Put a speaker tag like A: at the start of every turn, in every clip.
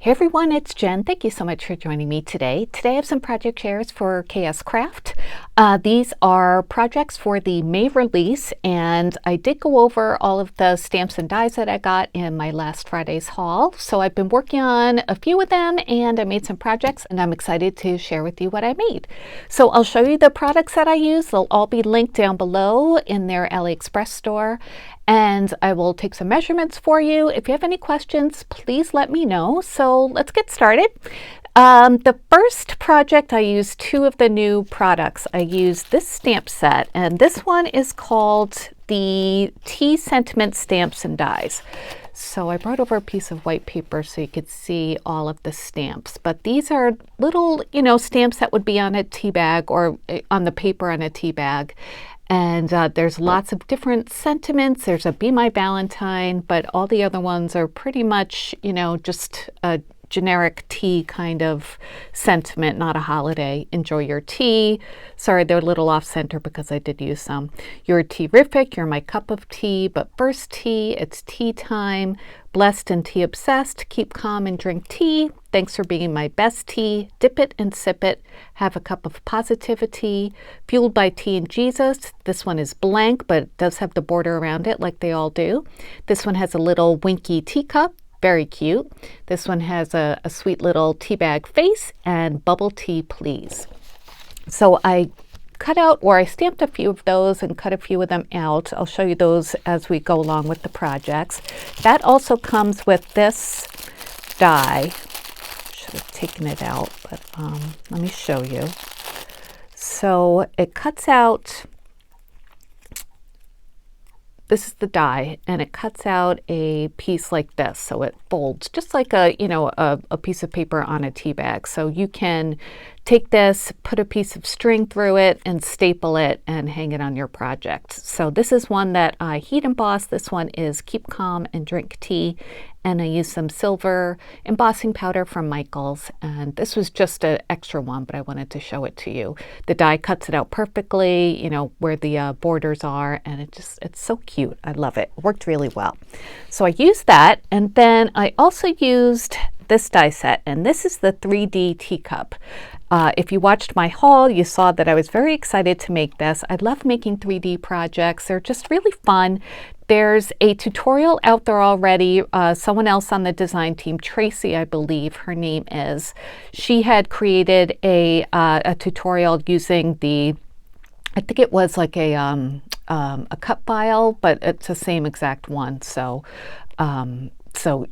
A: Hey everyone, it's Jen. Thank you so much for joining me today. Today I have some project shares for KSCraft. These are projects for the May release, and I did go over all of the stamps and dies that I got in my last Friday's haul. So I've been working on a few of them, and I made some projects, and I'm excited to share with you what I made. So I'll show you the products that I use. They'll all be linked down below in their AliExpress store. And I will take some measurements for you. If you have any questions, please let me know. So let's get started. The first project, I used two of the new products. I used this stamp set, and this one is called the Tea Sentiment Stamps and Dies. So I brought over a piece of white paper so you could see all of the stamps. But these are little, stamps that would be on a tea bag or on the paper on a tea bag. And there's lots of different sentiments. There's a Be My Valentine, but all the other ones are pretty much, just a generic tea kind of sentiment, not a holiday. Enjoy your tea. Sorry, they're a little off center because I did use some. You're tea-rific, you're my cup of tea, but first tea, it's tea time. Blessed and tea obsessed, keep calm and drink tea. Thanks for being my best tea. Dip it and sip it. Have a cup of positivity. Fueled by tea and Jesus. This one is blank, but it does have the border around it like they all do. This one has a little winky teacup. Very cute. This one has a sweet little tea bag face and bubble tea, please. So I cut out, or I stamped a few of those and cut a few of them out. I'll show you those as we go along with the projects. That also comes with this die. Should have taken it out, but let me show you. So it cuts out, this is the die, and it cuts out a piece like this. So it folds just like a piece of paper on a tea bag. So you can take this, put a piece of string through it, and staple it and hang it on your project. So this is one that I heat emboss. This one is Keep Calm and Drink Tea. And I used some silver embossing powder from Michael's. And this was just an extra one, but I wanted to show it to you. The die cuts it out perfectly, where the borders are. And it's so cute. I love it. It worked really well. So I used that. And then I also used this die set. And this is the 3D teacup. If you watched my haul, you saw that I was very excited to make this. I love making 3D projects. They're just really fun. There's a tutorial out there already. Someone else on the design team, Tracy, I believe her name is, she had created a tutorial using I think it was like a cut file, but it's the same exact one. So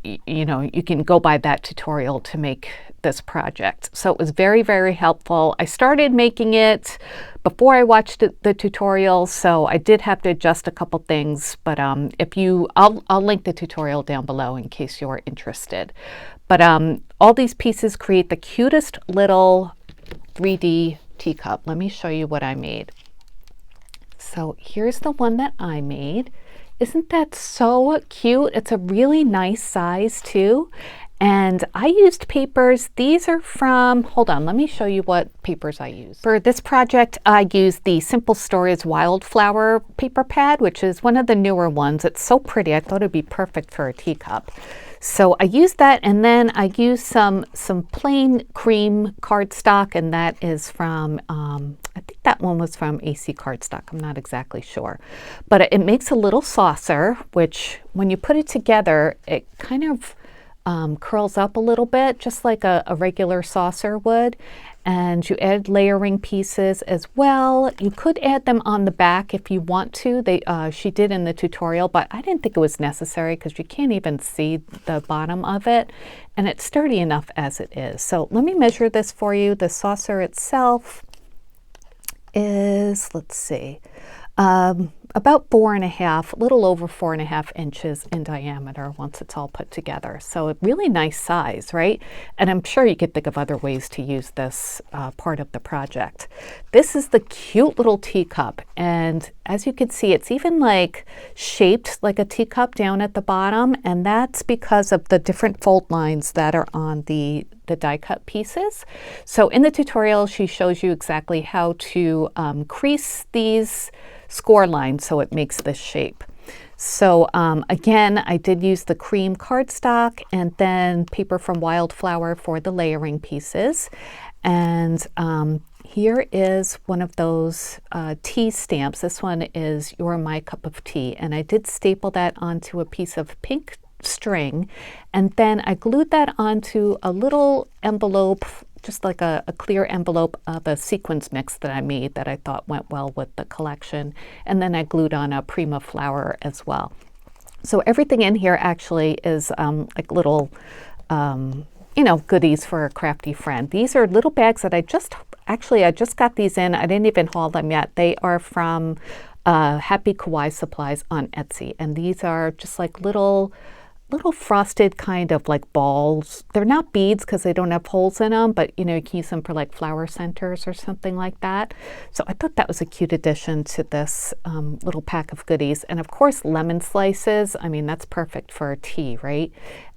A: you can go by that tutorial to make this project. So it was very, very helpful. I started making it before I watched the tutorial, so I did have to adjust a couple things, but I'll link the tutorial down below in case you're interested. But all these pieces create the cutest little 3D teacup. Let me show you what I made. So here's the one that I made. Isn't that so cute? It's a really nice size too. And I used papers. These are from, hold on, let me show you what papers I used. For this project, I used the Simple Stories Wildflower paper pad, which is one of the newer ones. It's so pretty. I thought it'd be perfect for a teacup. So I used that, and then I used some plain cream cardstock, and that is from, I think that one was from AC Cardstock. I'm not exactly sure. But it makes a little saucer, which when you put it together, it kind of curls up a little bit, just like a regular saucer would. And you add layering pieces as well. You could add them on the back if you want to. She did in the tutorial, but I didn't think it was necessary because you can't even see the bottom of it. And it's sturdy enough as it is. So let me measure this for you. The saucer itself is, let's see, about 4.5, a little over 4.5 inches in diameter once it's all put together. So a really nice size, right? And I'm sure you could think of other ways to use this part of the project. This is the cute little teacup. And as you can see, it's even like shaped like a teacup down at the bottom. And that's because of the different fold lines that are on the die cut pieces. So in the tutorial, she shows you exactly how to crease these score lines so it makes this shape. So again, I did use the cream cardstock and then paper from Wildflower for the layering pieces. And here is one of those tea stamps. This one is You're My Cup of Tea. And I did staple that onto a piece of pink string. And then I glued that onto a little envelope, just like a clear envelope of a sequins mix that I made that I thought went well with the collection. And then I glued on a Prima flower as well. So everything in here actually is like little, you know, goodies for a crafty friend. These are little bags that I just got these in. I didn't even haul them yet. They are from Happy Kawaii Supplies on Etsy. And these are just like little frosted kind of like balls. They're not beads because they don't have holes in them, but you know, you can use them for like flower centers or something like that. So I thought that was a cute addition to this little pack of goodies. And of course, lemon slices. I mean, that's perfect for a tea, right?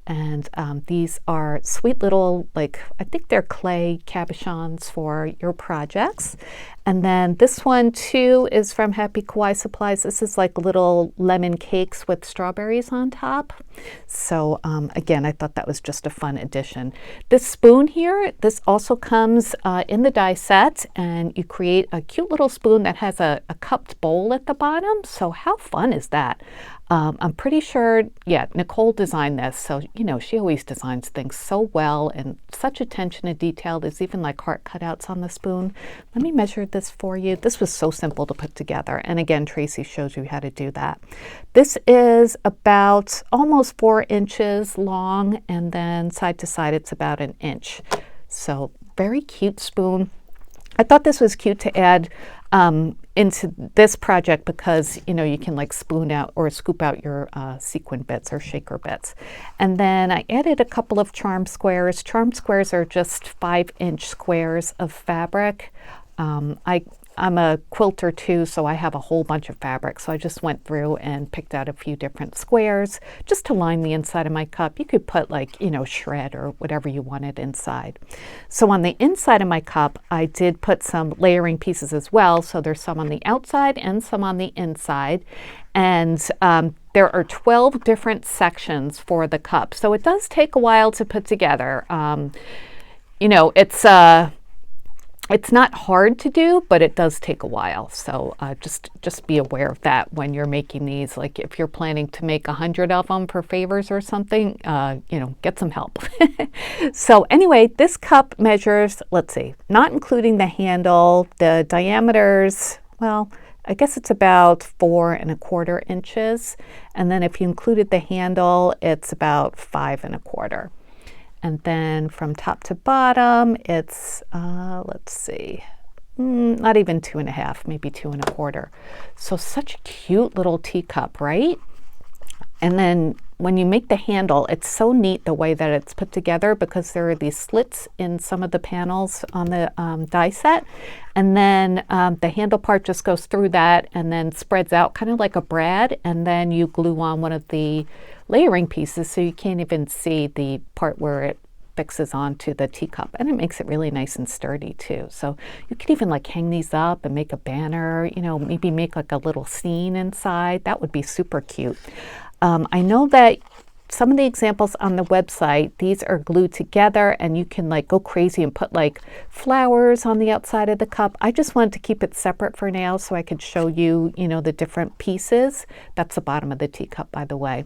A: And these are sweet little, like, I think they're clay cabochons for your projects. And then this one too is from Happy Kawaii Supplies. This is like little lemon cakes with strawberries on top. So again, I thought that was just a fun addition. This spoon here, this also comes in the die set, and you create a cute little spoon that has a cupped bowl at the bottom. So how fun is that? I'm pretty sure, yeah, Nicole designed this. So, you know, she always designs things so well and such attention to detail. There's even like heart cutouts on the spoon. Let me measure this for you. This was so simple to put together. And again, Tracy shows you how to do that. This is about almost 4 inches long, and then side to side, it's about 1 inch. So very cute spoon. I thought this was cute to add into this project because, you know, you can like spoon out or scoop out your sequin bits or shaker bits. And then I added a couple of charm squares. Charm squares are just 5-inch squares of fabric. I'm a quilter too, so I have a whole bunch of fabric. So I just went through and picked out a few different squares just to line the inside of my cup. You could put like, you know, shred or whatever you wanted inside. So on the inside of my cup, I did put some layering pieces as well. So there's some on the outside and some on the inside. And there are 12 different sections for the cup. So it does take a while to put together. You know, it's not hard to do, but it does take a while. So just be aware of that when you're making these. Like if you're planning to make 100 of them for favors or something, you know, get some help. So anyway, this cup measures, let's see, not including the handle, the diameters, well, I guess it's about 4 1/4 inches. And then if you included the handle, it's about 5 1/4. And then from top to bottom, it's, let's see, not even 2 1/2, maybe 2 1/4. So such a cute little teacup, right? And then when you make the handle, it's so neat the way that it's put together because there are these slits in some of the panels on the die set. And then the handle part just goes through that and then spreads out kind of like a brad. And then you glue on one of the layering pieces so you can't even see the part where it fixes onto the teacup, and it makes it really nice and sturdy too. So you could even like hang these up and make a banner, you know, maybe make like a little scene inside. That would be super cute. I know that some of the examples on the website, these are glued together and you can like go crazy and put like flowers on the outside of the cup. I just wanted to keep it separate for now so I could show you, you know, the different pieces. That's the bottom of the teacup, by the way.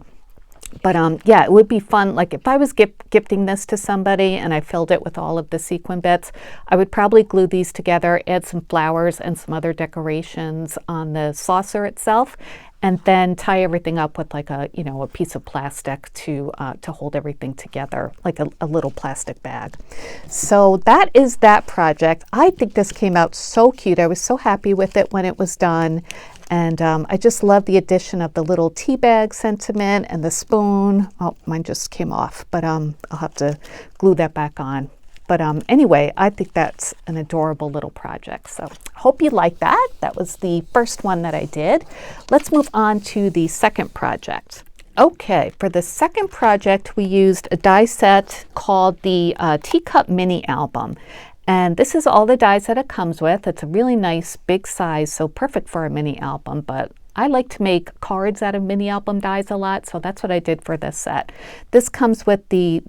A: But yeah, it would be fun. Like if I was gifting this to somebody and I filled it with all of the sequin bits, I would probably glue these together, add some flowers and some other decorations on the saucer itself, and then tie everything up with like a, you know, a piece of plastic to hold everything together, like a little plastic bag. So that is that project. I think this came out so cute. I was so happy with it when it was done. And I just love the addition of the little tea bag sentiment and the spoon. Oh, mine just came off, but I'll have to glue that back on. But anyway, I think that's an adorable little project. So hope you like that. That was the first one that I did. Let's move on to the second project. Okay, for the second project, we used a die set called the Teacup Mini Album. And this is all the dies that it comes with. It's a really nice big size, so perfect for a mini album, but I like to make cards out of mini album dies a lot, so that's what I did for this set. This comes with the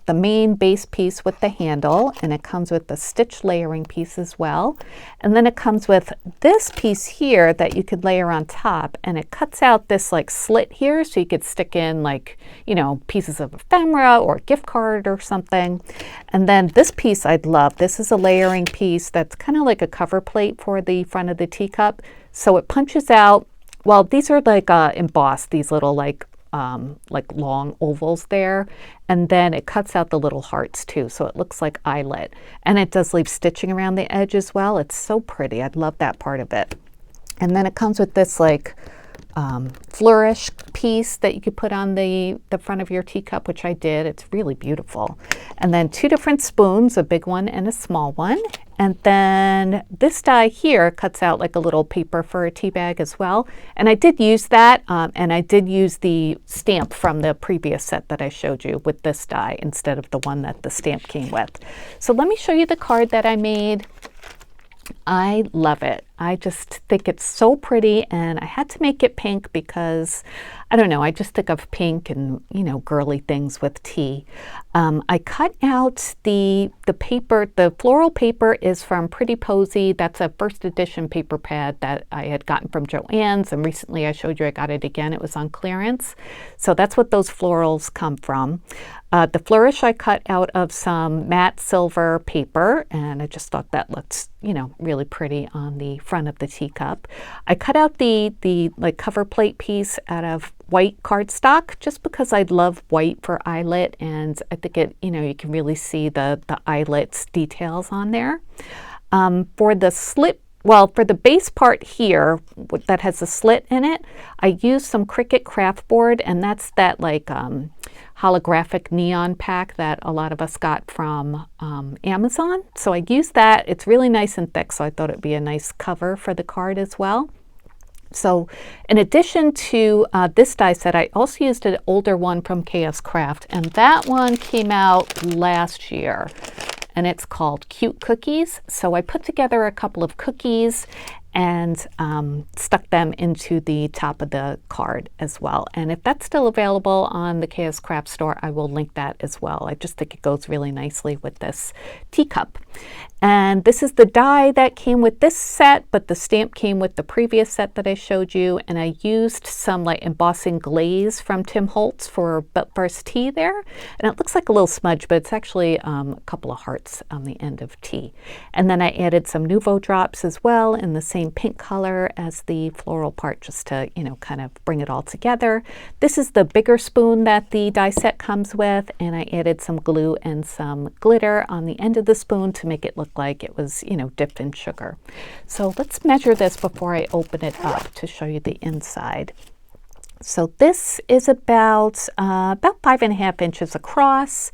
A: main base piece with the handle, and it comes with the stitch layering piece as well. And then it comes with this piece here that you could layer on top, and it cuts out this like slit here so you could stick in like, you know, pieces of ephemera or a gift card or something. And then this piece I'd love. This is a layering piece that's kind of like a cover plate for the front of the teacup. So it punches out, well, these are like embossed, these little like long ovals there. And then it cuts out the little hearts too. So it looks like eyelet. And it does leave stitching around the edge as well. It's so pretty. I love that part of it. And then it comes with this like flourish piece that you could put on the front of your teacup, which I did. It's really beautiful. And then 2 different spoons, a big one and a small one. And then this die here cuts out like a little paper for a tea bag as well. And I did use that, and I did use the stamp from the previous set that I showed you with this die instead of the one that the stamp came with. So let me show you the card that I made. I love it. I just think it's so pretty, and I had to make it pink because, I don't know, I just think of pink and, you know, girly things with tea. I cut out the paper. The floral paper is from Pretty Posy. That's a first edition paper pad that I had gotten from Joann's, and recently I showed you I got it again. It was on clearance. So that's what those florals come from. The flourish I cut out of some matte silver paper, and I just thought that looked, you know, really pretty on the front of the teacup. I cut out the like cover plate piece out of white cardstock just because I love white for eyelet, and I think it, you know, you can really see the eyelets details on there. For the slit, well, for the base part here that has a slit in it, I used some Cricut craft board, and that's that like holographic neon pack that a lot of us got from Amazon. So I used that. It's really nice and thick, so I thought it'd be a nice cover for the card as well. So in addition to this die set, I also used an older one from KSCraft, and that one came out last year, and it's called Cute Cookies. So I put together a couple of cookies and stuck them into the top of the card as well. And if that's still available on the KSCraft store, I will link that as well. I just think it goes really nicely with this teacup. And this is the die that came with this set, but the stamp came with the previous set that I showed you. And I used some like embossing glaze from Tim Holtz for But First Tea there. And it looks like a little smudge, but it's actually a couple of hearts on the end of tea. And then I added some Nouveau drops as well in the same pink color as the floral part, just to, you know, kind of bring it all together. This is the bigger spoon that the die set comes with, and I added some glue and some glitter on the end of the spoon to make it look like it was, you know, dipped in sugar. So let's measure this before I open it up to show you the inside. So this is about 5.5 inches across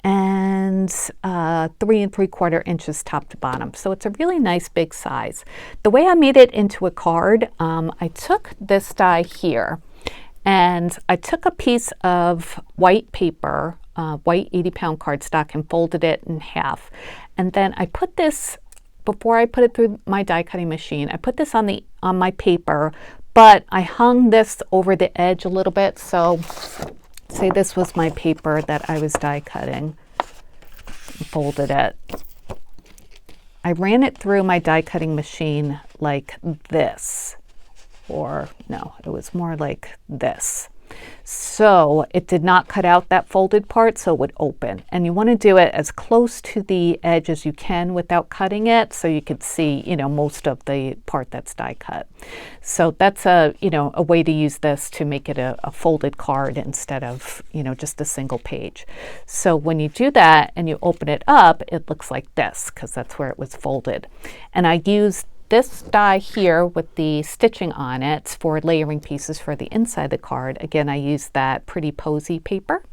A: and 3 3/4 inches top to bottom. So it's a really nice big size. The way I made it into a card, I took this die here and I took a piece of white paper, white 80-pound cardstock, and folded it in half. And then I put this, before I put it through my die cutting machine, I put this on my paper, but I hung this over the edge a little bit. So say this was my paper that I was die cutting, folded it. I ran it through my die cutting machine like this, or no, it was more like this. So it did not cut out that folded part, so it would open. And you want to do it as close to the edge as you can without cutting it, so you could see, you know, most of the part that's die cut. So that's a, you know, a way to use this to make it a folded card instead of, you know, just a single page. So when you do that and you open it up, it looks like this, because that's where it was folded. And I used this die here with the stitching on it for layering pieces for the inside of the card. Again, I used that Pretty Posy paper.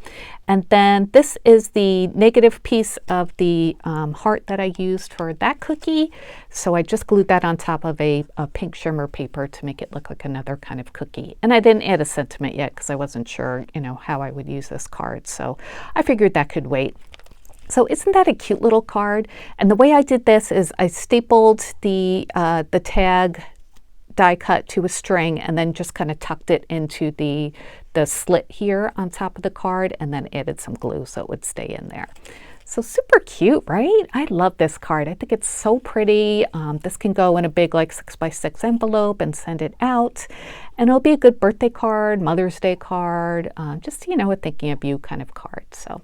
A: And then this is the negative piece of the heart that I used for that cookie. So I just glued that on top of a pink shimmer paper to make it look like another kind of cookie. And I didn't add a sentiment yet because I wasn't sure, you know, how I would use this card. So I figured that could wait. So isn't that a cute little card? And the way I did this is I stapled the tag die cut to a string and then just kind of tucked it into the slit here on top of the card, and then added some glue so it would stay in there. So super cute, right? I love this card. I think it's so pretty. This can go in a big like 6x6 envelope and send it out. And it'll be a good birthday card, Mother's Day card, just, you know, a thinking of you kind of card. So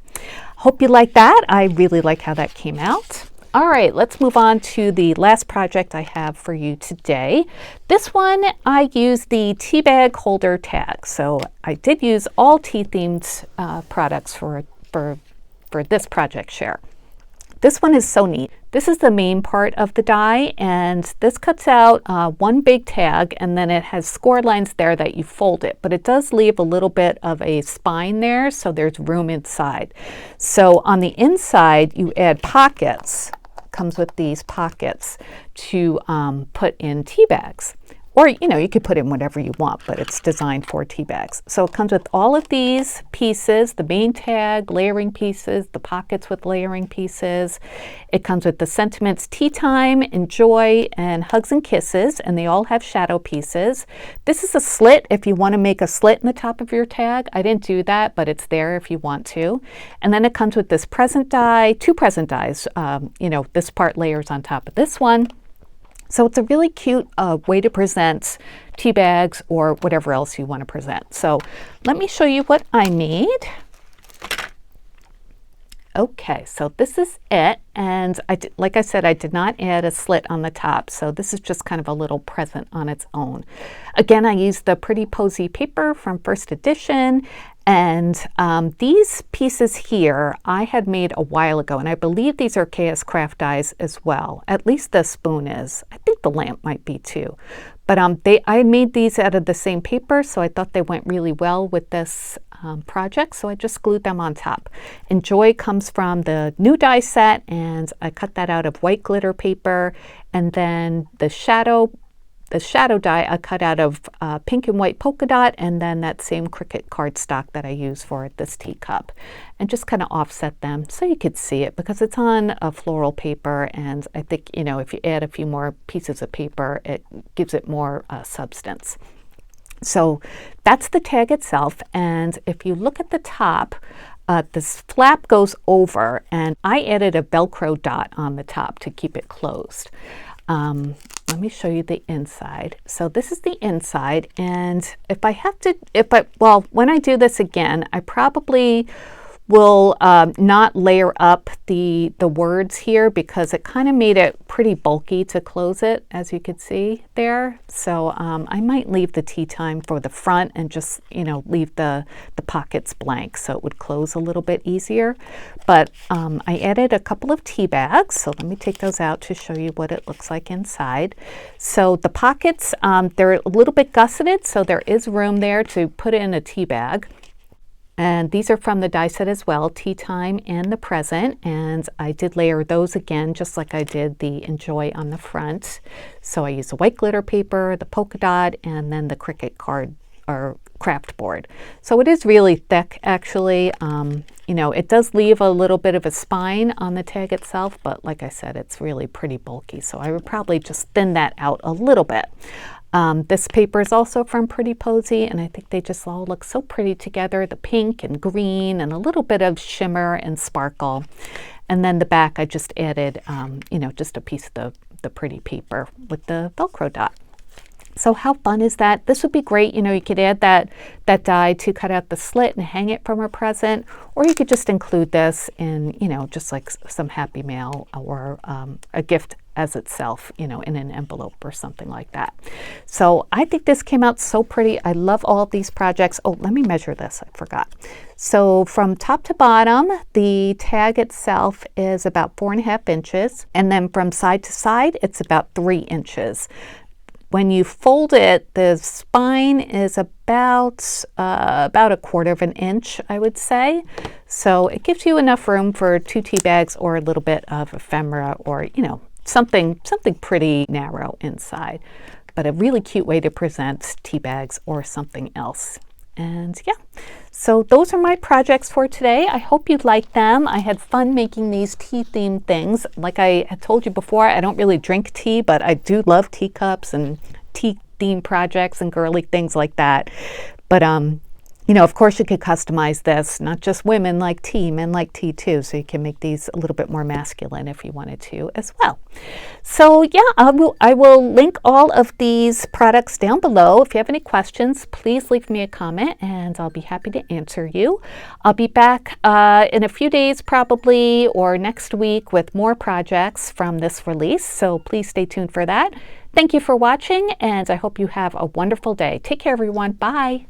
A: hope you like that. I really like how that came out. All right, let's move on to the last project I have for you today. This one, I used the tea bag holder tag. So I did use all tea-themed products for this project share. This one is so neat. This is the main part of the die, and this cuts out one big tag, and then it has score lines there that you fold it, but it does leave a little bit of a spine there, so there's room inside. So on the inside, you add pockets. Comes with these pockets to put in tea bags. Or, you know, you could put in whatever you want, but it's designed for tea bags. So it comes with all of these pieces, the main tag, layering pieces, the pockets with layering pieces. It comes with the sentiments, tea time, enjoy, and hugs and kisses, and they all have shadow pieces. This is a slit if you want to make a slit in the top of your tag. I didn't do that, but it's there if you want to. And then it comes with this present die, two present dies. You know, this part layers on top of this one. So it's a really cute way to present tea bags or whatever else you want to present. So let me show you what I made. Okay, so this is it. And like I said, I did not add a slit on the top. So this is just kind of a little present on its own. Again, I used the Pretty Posy paper from first edition. And these pieces here I had made a while ago, and I believe these are KSCraft dies as well. At least the spoon is. I think the lamp might be too. But I made these out of the same paper, so I thought they went really well with this project, so I just glued them on top. Enjoy comes from the new die set, and I cut that out of white glitter paper, and then the shadow die I cut out of pink and white polka dot, and then that same Cricut cardstock that I use for this teacup, and just kind of offset them so you could see it because it's on a floral paper, and I think, you know, if you add a few more pieces of paper, it gives it more substance. So that's the tag itself, and if you look at the top, this flap goes over, and I added a Velcro dot on the top to keep it closed. Let me show you the inside. So this is the inside, and when I do this again, I probably will not layer up the words here because it kind of made it pretty bulky to close it, as you could see there. So I might leave the tea time for the front and just, you know, leave the pockets blank so it would close a little bit easier. But I added a couple of tea bags, so let me take those out to show you what it looks like inside. So the pockets, they're a little bit gusseted, so there is room there to put in a tea bag. And these are from the die set as well, Tea Time and the Present. And I did layer those again, just like I did the Enjoy on the front. So I used the white glitter paper, the polka dot, and then the Cricut card or craft board. So it is really thick, actually. You know, it does leave a little bit of a spine on the tag itself, but like I said, it's really pretty bulky. So I would probably just thin that out a little bit. This paper is also from Pretty Posy, and I think they just all look so pretty together. The pink and green and a little bit of shimmer and sparkle. And then the back, I just added, you know, just a piece of the pretty paper with the Velcro dot. So how fun is that? This would be great. You know, you could add that die to cut out the slit and hang it from a present, or you could just include this in, you know, just like some happy mail or a gift as itself, you know, in an envelope or something like that. So I think this came out so pretty. I love all of these projects. Oh, let me measure this. I forgot. So from top to bottom, the tag itself is about 4.5 inches. And then from side to side, it's about 3 inches. When you fold it, the spine is about 1/4 inch, I would say. So it gives you enough room for 2 tea bags or a little bit of ephemera or, you know, something pretty narrow inside. But a really cute way to present tea bags or something else. And yeah, so those are my projects for today. I hope you liked them. I had fun making these tea themed things. Like I had told you before, I don't really drink tea, but I do love teacups and tea theme projects and girly things like that. But you know, of course you could customize this, not just women like tea, men like tea too, so you can make these a little bit more masculine if you wanted to as well. So yeah, I will link all of these products down below. If you have any questions, please leave me a comment and I'll be happy to answer you. I'll be back in a few days probably, or next week, with more projects from this release, so please stay tuned for that. Thank you for watching, and I hope you have a wonderful day. Take care, everyone. Bye.